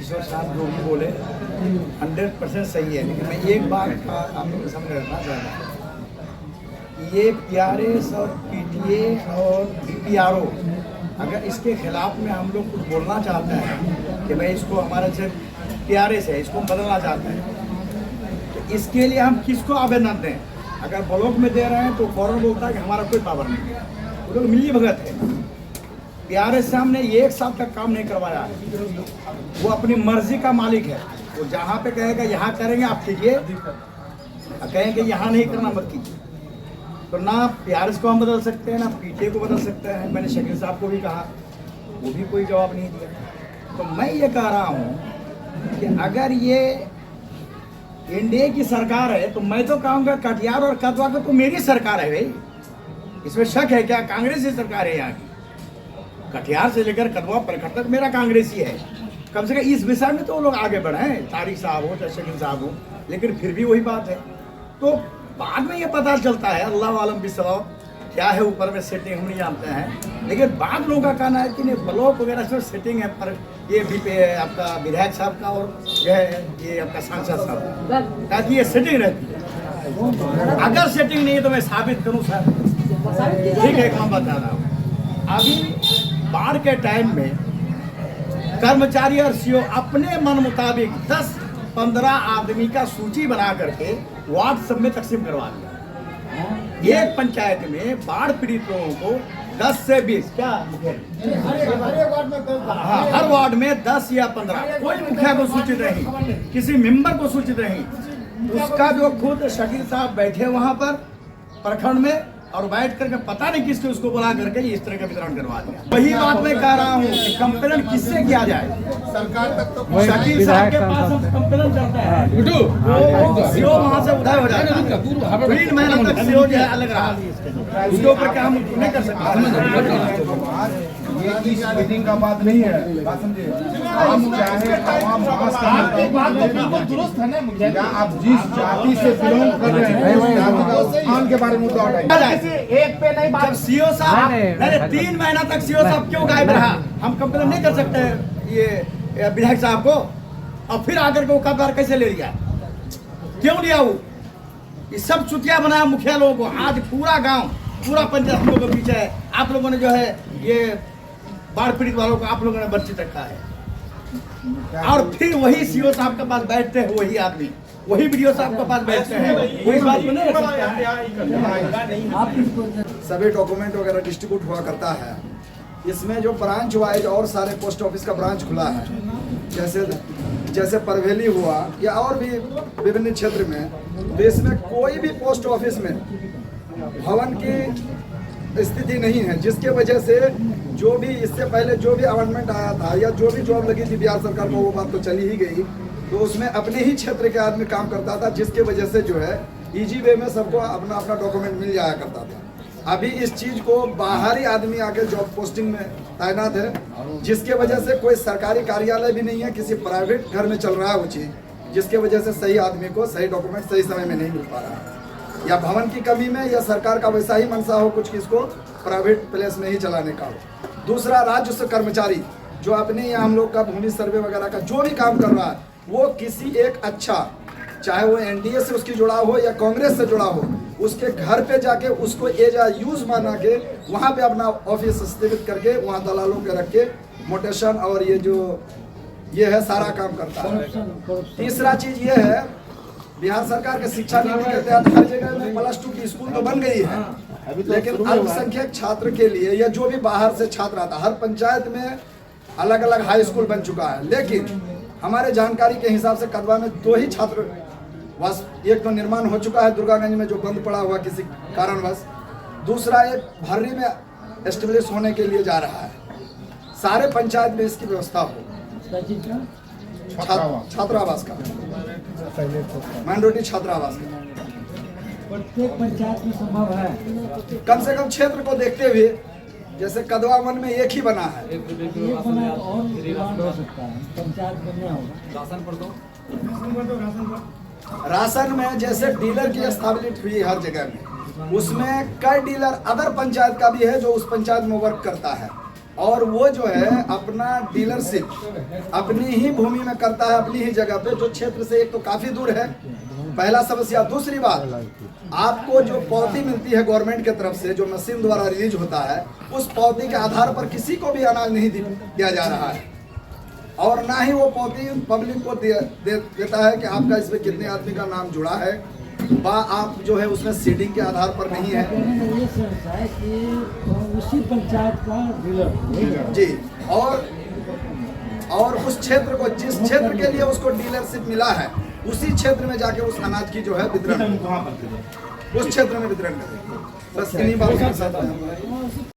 किशोर साहब जो भी बोले 100% सही है, लेकिन मैं एक बात का आप लोगों को समझ रखना चाहता हूँ, ये PRS और PTA और PPRO अगर इसके खिलाफ में हम लोग कुछ बोलना चाहते हैं कि भाई इसको हमारा जो PRS है इसको बदलना चाहते हैं, तो इसके लिए हम किसको आवेदन दें? अगर ब्लॉक में दे रहे हैं तो फौरन बोलता है कि हमारा कोई पावर नहीं है, वो लोग मिली भगत है। PRS से हमने 1 साल तक काम नहीं करवाया है, वो अपनी मर्जी का मालिक है, वो जहाँ पे कहेगा यहाँ करेंगे आप कीजिए, कहेंगे यहाँ नहीं करना मत कीजिए। तो ना PRS को हम बदल सकते हैं ना PTA को बदल सकते हैं। मैंने शकील साहब को भी कहा, वो भी कोई जवाब नहीं दिया। तो मैं ये कह रहा हूँ कि अगर ये एनडीए की सरकार है तो मैं तो कहूँगा कटिहार और कदवा तो मेरी सरकार है भाई, इसमें शक है क्या? कांग्रेस की सरकार है यहाँ की, कटिहार से लेकर कदवा प्रखंड तक मेरा कांग्रेसी है। कम से कम इस विषय में तो लोग आगे बढ़े हैं, तारिक साहब हो चाहे शकील साहब हो, लेकिन फिर भी वही बात है। तो बाद में ये पता चलता है, अल्लाह आलम बिस्वा क्या है ऊपर में सेटिंग हम नहीं जानते हैं, लेकिन बाद लोगों का कहना है कि नहीं ब्लॉक वगैरह से सेटिंग है, पर ये भी पे आपका विधायक साहब का और ये आपका सांसद साहब का, ताकि ये सेटिंग रहती है। अगर सेटिंग नहीं है तो मैं साबित करूँ सर, ठीक है? एक मैं बता रहा हूँ, अभी बाढ़ के टाइम में कर्मचारी और सीओ अपने मन मुताबिक 10-15 आदमी का सूची बना करके वार्ड सब में तकसीम करवा दिया। एक पंचायत में बाढ़ पीड़ित लोगों को 10 से 20 क्या हर वार्ड में 10 या 15, कोई मुखिया को सूचित नहीं, किसी मेंबर को सूचित नहीं। उसका जो खुद शकील साहब बैठे वहां पर प्रखंड में और बैठ करके पता नहीं किसके उसको बुला करके इस तरह का वितरण करवा दिया। वही बात मैं कह रहा हूँ कि कंप्लेन किससे किया जाए? सरकार तक तो शकील साहब के पास हम कंप्लेन करते हैं, सीओ वहाँ से उधार हो जाता है, 3 महीने तक सीओ जो है अलग रहा, उसके ऊपर क्या हम नहीं कर सकते? ये इस मीटिंग का बात नहीं है, बात समझिए। हम चाहे आवाम दुरुस्त है ना, क्या आप जिस जाति से बिलोंग कर रहे हैं उस जाति का उत्थान के बारे में मुद्दा उठाइए। एक पे नहीं बात। सीओ साहब 3 महीना तक सीओ साहब क्यों गायब रहा? हम कंप्लेन नहीं कर सकते ये विधायक साहब को, और फिर आकर के वो कब्जा कैसे ले लिया? क्यों लिया? वो ये सब चुतिया बनाया मुखिया लोगों को। आज पूरा गांव पूरा पंचायत हम लोगों के पीछे है। आप लोगों ने जो है ये बाढ़ पीड़ित वालों को आप लोगों ने वंचित रखा है, और फिर वही सीओ साहब के पास बैठते हैं, वही आदमी वही वीडियो साहब के पास बैठते हैं, वही बात को नहीं रख। सभी डॉक्यूमेंट वगैरह डिस्ट्रीब्यूट हुआ करता है। इसमें जो ब्रांच वाइज और सारे पोस्ट ऑफिस का ब्रांच खुला है, जैसे परवेली हुआ या और भी विभिन्न क्षेत्र में, तो इसमें कोई भी पोस्ट ऑफिस में भवन की स्थिति नहीं है, जिसके वजह से जो भी इससे पहले जो भी अलॉटमेंट आया था या जो भी जॉब लगी थी बिहार सरकार को, वो बात तो चली ही गई, तो उसमें अपने ही क्षेत्र के आदमी काम करता था, जिसके वजह से जो है इजी वे में सबको अपना अपना डॉक्यूमेंट मिल जाया करता था। अभी इस चीज़ को बाहरी आदमी आके जॉब पोस्टिंग में तैनात है, जिसके वजह से कोई सरकारी कार्यालय भी नहीं है, किसी प्राइवेट घर में चल रहा है वो चीज़, जिसके वजह से सही आदमी को सही डॉक्यूमेंट सही समय में नहीं मिल पा रहा है, या भवन की कमी में या सरकार का वैसा ही मनसा हो कुछ किसको प्राइवेट प्लेस में ही चलाने का हो। दूसरा, राजस्व कर्मचारी जो अपने यहाँ हम लोग का भूमि सर्वे वगैरह का जो भी काम कर रहा है, वो किसी एक अच्छा, चाहे वो एनडीए से उसकी जुड़ा हो या कांग्रेस से जुड़ा हो, उसके घर पे जाके उसको एज आ यूज बना के वहाँ पे अपना ऑफिस स्थापित करके वहाँ दलालों के रख के मोटेशन और ये है सारा काम करता है। तीसरा चीज ये है, बिहार सरकार के शिक्षा नीति के तहत हर जगह में +2 की स्कूल तो बन गई है, लेकिन अल्पसंख्यक छात्र के लिए या जो भी बाहर से छात्र आता, हर पंचायत में अलग अलग हाई स्कूल बन चुका है। लेकिन हमारे जानकारी के हिसाब से कदवा में 2 ही छात्र वास, एक तो निर्माण हो चुका है दुर्गागंज में जो बंद पड़ा हुआ किसी कारणवश, दूसरा एक भर्री में एस्टेब्लिश होने के लिए जा रहा है। सारे पंचायत में इसकी व्यवस्था हो, छात्रावास का, माइनॉरिटी छात्रावास का प्रत्येक पंचायत में संभव है। कम से कम क्षेत्र को देखते हुए, जैसे कदवा वन में एक ही बना है, राशन में जैसे डीलर की स्थापित हुई हर जगह में, उसमें कई डीलर अदर पंचायत का भी है जो उस पंचायत में वर्क करता है, और वो जो है अपना डीलरशिप अपनी ही भूमि में करता है, अपनी ही जगह पे, जो क्षेत्र से एक तो काफी दूर है, पहला समस्या। दूसरी बात, आपको जो पावती मिलती है गवर्नमेंट के तरफ से, जो मशीन द्वारा रिलीज होता है, उस पावती के आधार पर किसी को भी अनाज नहीं दिया जा रहा है, और ना ही वो पावती पब्लिक को देता है कि आपका इसमें कितने आदमी का नाम जुड़ा है, आप जो है उसमें सीडिंग के आधार पर नहीं है। ये संस्था है कि उसी पंचायत का डीलर जी, और उस क्षेत्र को, जिस क्षेत्र के लिए उसको डीलरशिप मिला है, उसी क्षेत्र में जाके उस अनाज की जो है वितरण, उस क्षेत्र में वितरण करें। बस इन्हीं बातों के साथ